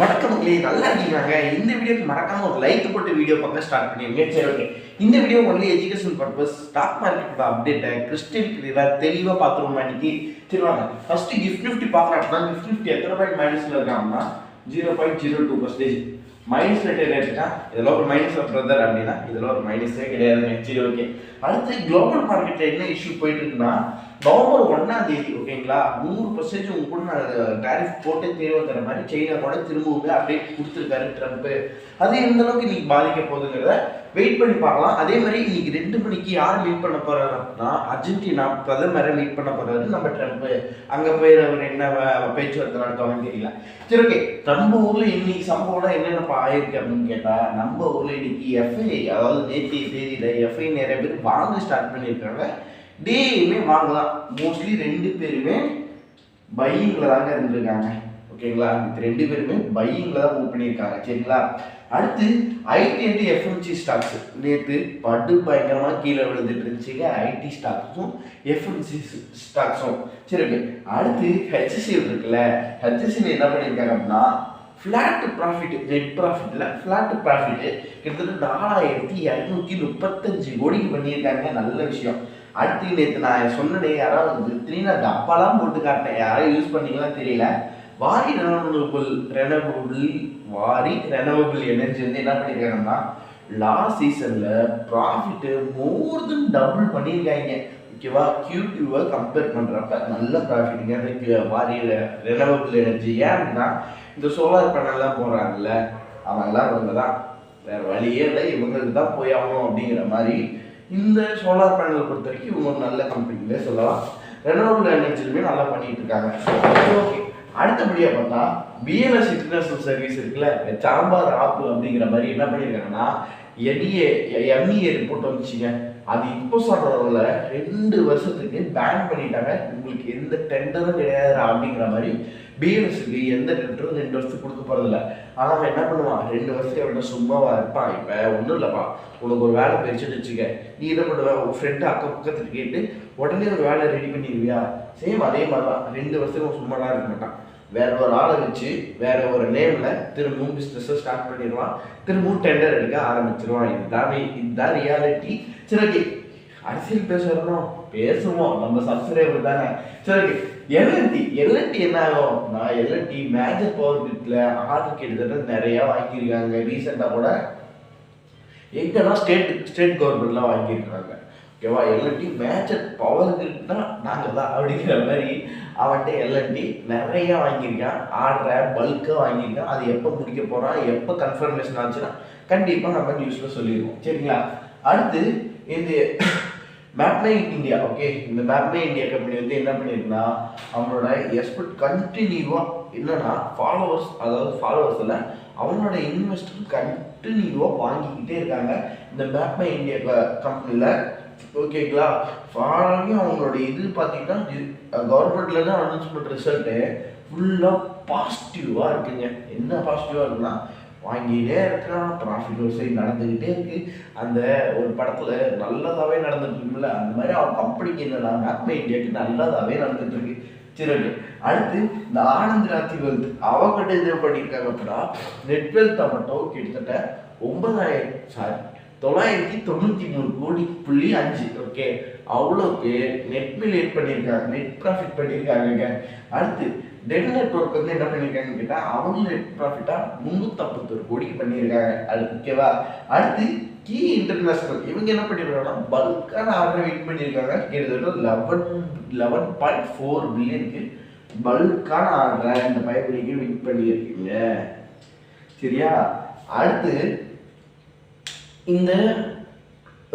வணக்கம் மக்களே, நல்லா இருக்கீங்க. இந்த வீடியோக்கு மறக்காம ஒரு லைக் போட்டு வீடியோ பார்க்க ஸ்டார்ட் பண்ணிருங்க. சரி, ஓகே. இந்த video only education purpose. Stock மார்க்கெட்டோட அப்டேட்டை கிறிஸ்டியல் கிளியராக தெளிவாக பார்த்துருவோம் இன்னைக்கு. சரி வாங்க, ஃபர்ஸ்ட் கிஃப்ட் நிஃப்டி பார்க்கலாம். அப்படின்னா கிஃப்ட் நிஃப்டி எத்தனை பாயிண்ட் மைனஸ்ல இருக்காங்கன்னா 0.02% மைனஸ் ரேட் இருக்கா. இதெல்லாம் ஒரு மைனஸ் பிரதர் அப்படின்னா இதெல்லாம் ஒரு மைனஸே கிடையாதுங்க. சரி, ஓகே. அடுத்து குளோபல் மார்க்கெட்டில் என்ன இஷ்யூ போயிட்டு இருக்குன்னா, நவம்பர் 1ஆம் தேதி ஓகேங்களா 100% உங்க கூட நான் டேரிஃப் போட்டு தேவைங்கிற மாதிரி சைனா கூட திரும்பவும் அப்டேட் கொடுத்துருக்காரு ட்ரம்ப்பு. அது எந்த அளவுக்கு இன்னைக்கு பாதிக்க போகுதுங்கிறத வெயிட் பண்ணி பார்க்கலாம். அதே மாதிரி இன்னைக்கு 2 மணிக்கு யார் மீட் பண்ண போறாரு அப்படின்னா அர்ஜென்டினா பிரதமரை மீட் பண்ண போறாரு நம்ம ட்ரம்ப். அங்க போய் அவர் என்ன பேச்சுவார்த்தை நடத்துவாங்கன்னு தெரியல. சரி, ஓகே. நம்ம ஊர்ல இன்னைக்கு சம்பவம் என்னென்ன ஆயிருக்கு அப்படின்னு கேட்டா, நம்ம ஊர்ல இன்னைக்கு எஃப்ஐ, அதாவது நேற்றைய தேதியில எஃப்ஐ நிறைய பேர் வாங்க ஸ்டார்ட் பண்ணியிருக்காங்க. டேயுமே வாங்கலாம். மோஸ்ட்லி 2 பேருமே பையிங்ல தாங்க இருந்திருக்காங்க. ஓகேங்களா, இது 2 பேருமே பையிங்ல தான் மூவ் பண்ணியிருக்காங்க. சரிங்களா. அடுத்து ஐடி அண்ட் எஃப்எம்சி ஸ்டாக்ஸ் நேற்று படு பயங்கரமாக கீழே விழுந்துட்டு இருந்துச்சுங்க. ஐடி ஸ்டாக்ஸும் எஃப்எம்சி ஸ்டாக்ஸும். சரி, ஓகே. அடுத்து ஹெச்சிஎல் இருக்குல்ல, ஹெச்சிஎல் என்ன பண்ணியிருக்காங்க அப்படின்னா ஃப்ளாட் ப்ராஃபிட், நெட் ப்ராஃபிட்ல ஃப்ளாட் ப்ராஃபிட் கிட்டத்தட்ட 4235 கோடிக்கு பண்ணியிருக்காங்க. நல்ல விஷயம். அடுத்து நேற்று நான் சொன்னதே யாராவது நான் டப்பாலாம் போட்டு காட்டினேன், யாரும் யூஸ் பண்ணீங்களா தெரியல. வாரி ரெனவபிள் எனர்ஜி வந்து என்ன பண்ணியிருக்காங்கன்னா லாஸ்ட் சீசன்ல ப்ராஃபிட் மோர் தென் டபுள் பண்ணியிருக்காங்க. ஓகேவா, Q2 கம்பேர் பண்றப்ப நல்ல ப்ராஃபிட்டுங்க வாரி ரெனவபிள் எனர்ஜி. ஏன் அப்படின்னா இந்த சோலார் பேனல்லாம் போடுறாங்கல்ல, அவங்கெல்லாம் இவங்க தான், வேற வழியே இல்லை, இவங்களுக்கு தான் போய் ஆகணும் அப்படிங்கிற மாதிரி. இந்த சோலார் பேனல் பொறுத்த வரைக்கும் இவங்க ஒரு நல்ல கம்பெனிலே சொல்லலாம். ரெனவபிள் எனர்ஜிலுமே நல்லா பண்ணிட்டு இருக்காங்க. ஓகே. அடுத்தபடியாக பார்த்தா பிஎல்எஸ் இன்டர்நேஷனல் சர்வீஸ் இருக்குல்ல, சாம்பார் ஆப்பு அப்படிங்கிற மாதிரி என்ன பண்ணியிருக்காங்கன்னா எம்இஏ ரிப்போர்ட் வந்துச்சுங்க. அது இப்போ சொல்றதுல 2 வருஷத்துக்கு பேன் பண்ணிட்டாங்க. உங்களுக்கு எந்த டெண்டரும் கிடையாது அப்படிங்கிற மாதிரி. பிஎல்எஸ்க்கு எந்த டெண்டரும் 2 வருஷத்துக்கு கொடுக்க போறதில்ல. ஆனால் அவன் என்ன பண்ணுவான், 2 வருஷத்துக்கு அவன் சும்மாவா இருப்பான். இப்போ ஒன்றும் இல்லைப்பா, உனக்கு ஒரு வேலை போயிடுச்சுன்னு வச்சுக்க, நீ என்ன பண்ணுவ, உன் ஃப்ரெண்டு அக்கம் பக்கத்துக்கு கேட்டு உடனே ஒரு வேலை ரெடி பண்ணிடுவியா? சேம் அதே மாதிரி தான். 2 வருஷத்துக்கு சும்மாலாம் இருக்க மாட்டான். வேற ஒரு ஆளை வச்சு வேற ஒரு நேம்ல திரும்பவும் பிஸ்னஸை ஸ்டார்ட் பண்ணிடுவான். திரும்பவும் டெண்டர் எடுக்க ஆரம்பிச்சிருவான். இதுதான் ரியாலிட்டி. சரி, ஓகே. அரசியல் பேசுறோம், பேசுவோம், நம்ம சப்ஸ்கிரைபர் தானே. சரி, ஓகே. எல்என்டி என்ன ஆகும்? நான் எல்என்டி மேஜர் பவர் கிரிட்ல ஆர்டர் கிட்டத்தட்ட நிறைய வாங்கியிருக்காங்க. ரீசெண்டாக கூட எங்கன்னா ஸ்டேட் கவர்மெண்ட்லாம் வாங்கியிருக்காங்க. ஓகேவா, எல்என்டி மேஜர் பவர் கிரிட்னா நாங்கள் தான் அப்படிங்கிற மாதிரி அவன்கிட்ட எல்என்டி நிறைய வாங்கியிருக்கான். ஆர்டரை பல்காக வாங்கியிருக்கான். அது எப்போ முடிக்க போகிறான், எப்போ கன்ஃபர்மேஷன் ஆச்சுன்னா கண்டிப்பாக நம்ம நியூஸில் சொல்லிடுவோம். சரிங்களா. அடுத்து இந்த மேப்மே இந்தியா. ஓகே, இந்த மேப்மே இந்தியா கம்பெனி வந்து என்ன பண்ணியிருக்குன்னா அவனோட எக்ஸ்பர்ட் கண்டினியூவாக என்னன்னா ஃபாலோவர்ஸ், அதாவது ஃபாலோவர்ஸில் அவனோட இன்வெஸ்டர் கண்டினியூவாக வாங்கிக்கிட்டே இருக்காங்க இந்த மேப்மே இந்தியா கம்பெனியில். ஓகேங்களா. ஃபாலோவிங் அவங்களோட இது பார்த்தீங்கன்னா கவர்மெண்ட்ல தான் அனௌன்ஸ்மெண்ட் ரிசல்ட்டு ஃபுல்லாக பாசிட்டிவாக இருக்குங்க. என்ன பாசிட்டிவாக இருக்குன்னா வாங்கிட்டே இருக்கான், ப்ராஃபிட் ஒரு சைடு நடந்துக்கிட்டே இருக்கு. அந்த ஒரு படத்தில் நல்லதாகவே நடந்துட்டு இருக்குல்ல, அந்த மாதிரி அவன் கம்பெனிக்கு என்னன்னா மேப்மே இந்தியாவுக்கு நல்லதாகவே நடந்துட்டு இருக்கு. சரி, அடுத்து இந்த ஆனந்த் ராத்தி வெல்த் அவங்ககிட்ட இது பண்ணியிருக்காங்க அப்படின்னா நெட் வெல்த்தை மட்டும் கிட்டத்தட்ட 993 கோடி 5. ஓகே, அவ்வளோக்கு நெட் மில்லியன் பண்ணியிருக்காங்க, நெட் ப்ராஃபிட் பண்ணியிருக்காங்க. அடுத்து டென் நெட்வொர்க் வந்து என்ன பண்ணியிருக்காங்கன்னு கேட்டால் அவங்க நெட் ப்ராஃபிட்டாக 351 கோடிக்கு பண்ணியிருக்காங்க. அது ஓகேவா. அடுத்து கீ இன்டர்நேஷனல் இவங்க என்ன பண்ணியிருக்காங்கன்னா பல்கான ஆர்டரை வின் பண்ணியிருக்காங்க. கிட்டத்தட்ட 11.4 பில்லியனுக்கு பல்கான ஆர்டரை இந்த பைபிளிக்கு வின் பண்ணியிருக்கீங்க. சரியா. அடுத்து இந்த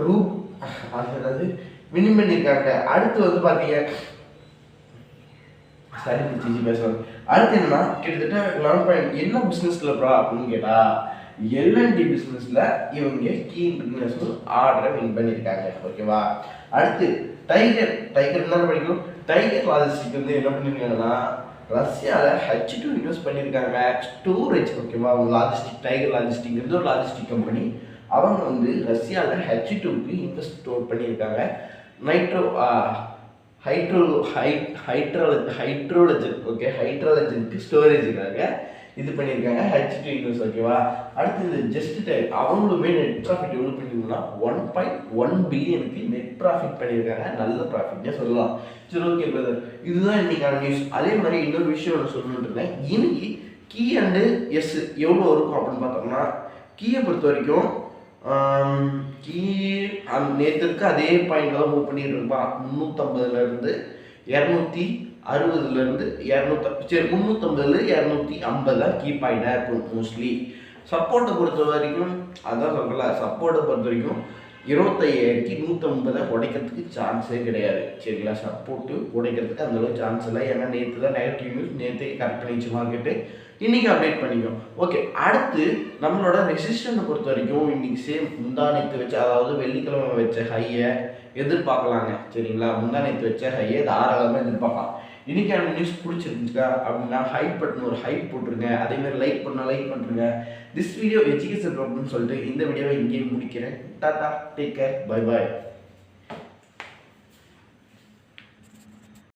ரூப் அதாவது வின் பண்ணியிருக்காங்க. அடுத்து வந்து பார்த்தீங்க சரி பேசுவாங்க. அடுத்து என்னன்னா கிட்டத்தட்ட 11 என்ன பிஸ்னஸ்ல அப்படின்னு கேட்டா எல்என்டி பிஸ்னஸ்ல இவங்க கீ இன்டர்நேஷனல் ஆர்டரை வின் பண்ணியிருக்காங்க. ஓகேவா. அடுத்து டைகர் என்ன படிக்கணும், டைகர் லாஜிஸ்டிக் வந்து என்ன பண்ணியிருக்காங்கன்னா ரஷ்யாவில் H2 இன்வெஸ்ட் பண்ணியிருக்காங்க. ஸ்டோரேஜ். ஓகேவா, லாஜிஸ்டிக் டைகர் லாஜிஸ்டிக் ஒரு லாஜிஸ்டிக் கம்பெனி. அவங்க வந்து ரஷ்யாவில் H2க்கு இன்வெஸ்ட் பண்ணியிருக்காங்க. ஹைட்ரோலஜன். ஓகே, ஹைட்ரோலஜனுக்கு ஸ்டோரேஜுக்காக இது பண்ணியிருக்காங்க H2 நியூஸ். ஓகேவா, அடுத்து இந்த ஜஸ்ட் டைம் அவங்களுமே நெட் ப்ராஃபிட் எவ்வளோ பண்ணியிருக்காங்கன்னா 1.1 பில்லியனுக்கு நெட் ப்ராஃபிட் பண்ணியிருக்காங்க. நல்ல ப்ராஃபிட்னே சொல்லலாம். சரி, ஓகே பிரதர், இதுதான் இன்னைக்கான நியூஸ். அதே மாதிரி இன்னொரு விஷயம் ஒன்று சொல்லணும்னு இருந்தேன். இன்னைக்கு கீ அண்டு எஸ் எவ்வளோ இருக்கும் அப்படின்னு பார்த்தோம்னா, கீயை பொறுத்த வரைக்கும் கீ நேற்றுக்கு அதே பாயிண்ட் தான் மூவ் பண்ணிட்டு இருப்பான். 350லேருந்து 260லேருந்து 350 தான் கீ பாயிண்டாக இருக்கும் மோஸ்ட்லி. சப்போர்ட்டை பொறுத்த வரைக்கும் அதான் சொல்கிறல, சப்போர்ட்டை பொறுத்த வரைக்கும் 25,150 உடைக்கிறதுக்கு சான்ஸே கிடையாது. சரிங்களா, சப்போர்ட்டு உடைக்கிறதுக்கு அந்தளவுக்கு சான்ஸ் இல்லை. ஏன்னா நேற்று தான் நெகட்டிவ் நியூஸ், நேற்று கரெக்ட் பண்ணிச்சு மார்க்கெட்டு, இன்றைக்கி அப்டேட் பண்ணிக்கும். ஓகே, அடுத்து நம்மளோட ரெசிஸ்டன்ஸை பொறுத்த வரைக்கும் இன்றைக்கி சேம் முந்தானத்து வச்சு, அதாவது வெள்ளிக்கிழமை வச்ச ஹையை எதிர்பார்க்கலாங்க. சரிங்களா, முந்தானத்து வச்ச ஹையை தாராளமாக எதிர்பார்க்கலாம். இன்றைக்கான நியூஸ் பிடிச்சிருந்துச்சா அப்படின்னா ஹைப் பட்டன் ஒரு ஹைப் போட்டுருங்க. அதேமாதிரி லைக் பண்ணுறேங்க. திஸ் வீடியோ எஜுகேஷன் ப்ராப்ளம்னு சொல்லிட்டு இந்த வீடியோவை இங்கேயே முடிக்கிறேன். Tata, take care, bye bye.